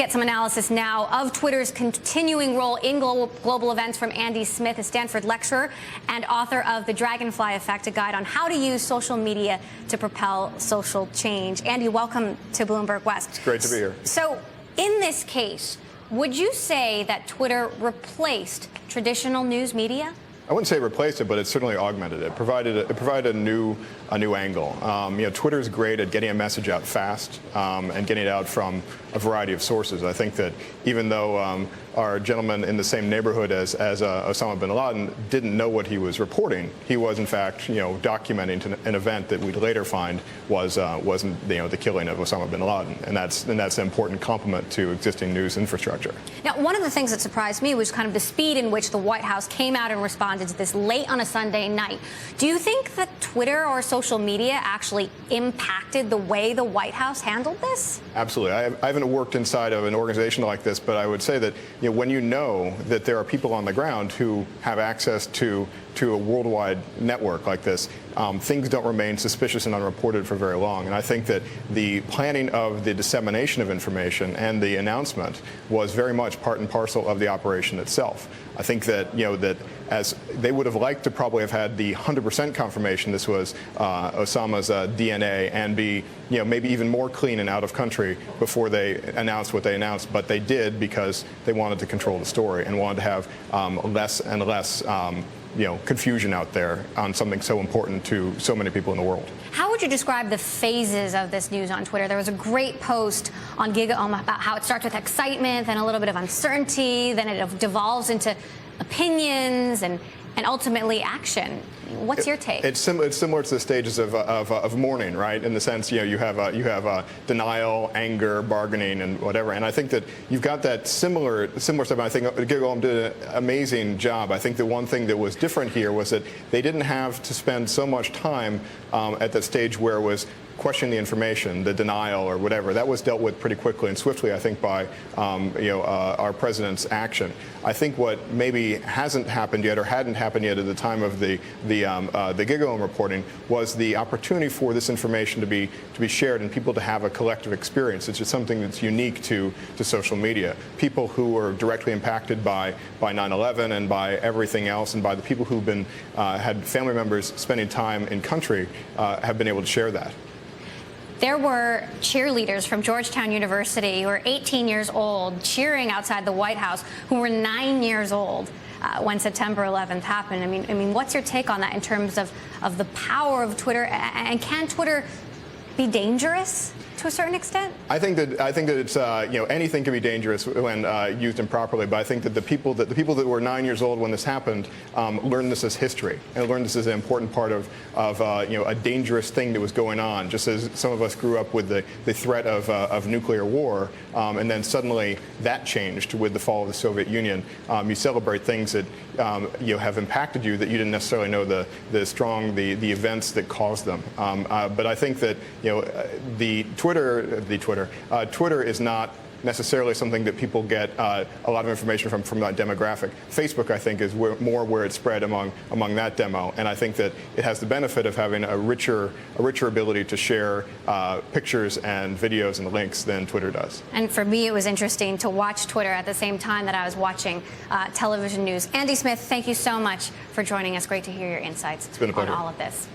get some analysis now of Twitter's continuing role in global events from Andy Smith, a Stanford lecturer and author of The Dragonfly Effect, a guide on how to use social media to propel social change. Andy, welcome to Bloomberg West. It's great to be here. So, in this case, would you say that Twitter replaced traditional news media? I wouldn't say replaced it, but it certainly augmented it. It provided a new angle. Twitter is great at getting a message out fast and getting it out from a variety of sources. I think that even though our gentleman in the same neighborhood as Osama bin Laden didn't know what he was reporting, he was in fact documenting an event that we'd later find wasn't the killing of Osama bin Laden, and that's an important complement to existing news infrastructure. Now, one of the things that surprised me was kind of the speed in which the White House came out and responded to this late on a Sunday night. Do you think that Twitter or social media actually impacted the way the White House handled this? Absolutely. I haven't worked inside of an organization like this, but I would say that when you know that there are people on the ground who have access to a worldwide network like this, things don't remain suspicious and unreported for very long. And I think that the planning of the dissemination of information and the announcement was very much part and parcel of the operation itself. I think that that as they would have liked to probably have had the 100% confirmation this was Osama's DNA and be maybe even more clean and out of country before they announced what they announced, but they did because they wanted to control the story and wanted to have less and less confusion out there on something so important to so many people in the world. How would you describe the phases of this news on Twitter? There was a great post on GigaOM about how it starts with excitement, then a little bit of uncertainty, then it devolves into opinions and ultimately action. What's your take? It's similar to the stages of mourning, right? In the sense, you have denial, anger, bargaining, and whatever. And I think that you've got that similar stuff. I think GigaOM did an amazing job. I think the one thing that was different here was that they didn't have to spend so much time at that stage where it was question the information, the denial or whatever. That was dealt with pretty quickly and swiftly, I think, by our president's action. I think what maybe hasn't happened yet or hadn't happened yet at the time of the GigaOM reporting was the opportunity for this information to be shared and people to have a collective experience. It's just something that's unique to social media. People who are directly impacted by 9/11 and by everything else, and by the people who've been had family members spending time in country have been able to share that. There were cheerleaders from Georgetown University who were 18 years old cheering outside the White House who were 9 years old when September 11th happened. I mean, what's your take on that in terms of the power of Twitter? And can Twitter be dangerous to a certain extent? I think that it's anything can be dangerous when used improperly. But I think that the people that were 9 years old when this happened learned this as history and learned this as an important part of a dangerous thing that was going on. Just as some of us grew up with the threat of nuclear war, and then suddenly that changed with the fall of the Soviet Union. You celebrate things that have impacted you that you didn't necessarily know the events that caused them. But I think that Twitter is not necessarily something that people get a lot of information from that demographic. Facebook, I think, is more where it's spread among that demo, and I think that it has the benefit of having a richer ability to share pictures and videos and links than Twitter does. And for me, it was interesting to watch Twitter at the same time that I was watching television news. Andy Smith, thank you so much for joining us. Great to hear your insights it's been a pleasure. On all of this.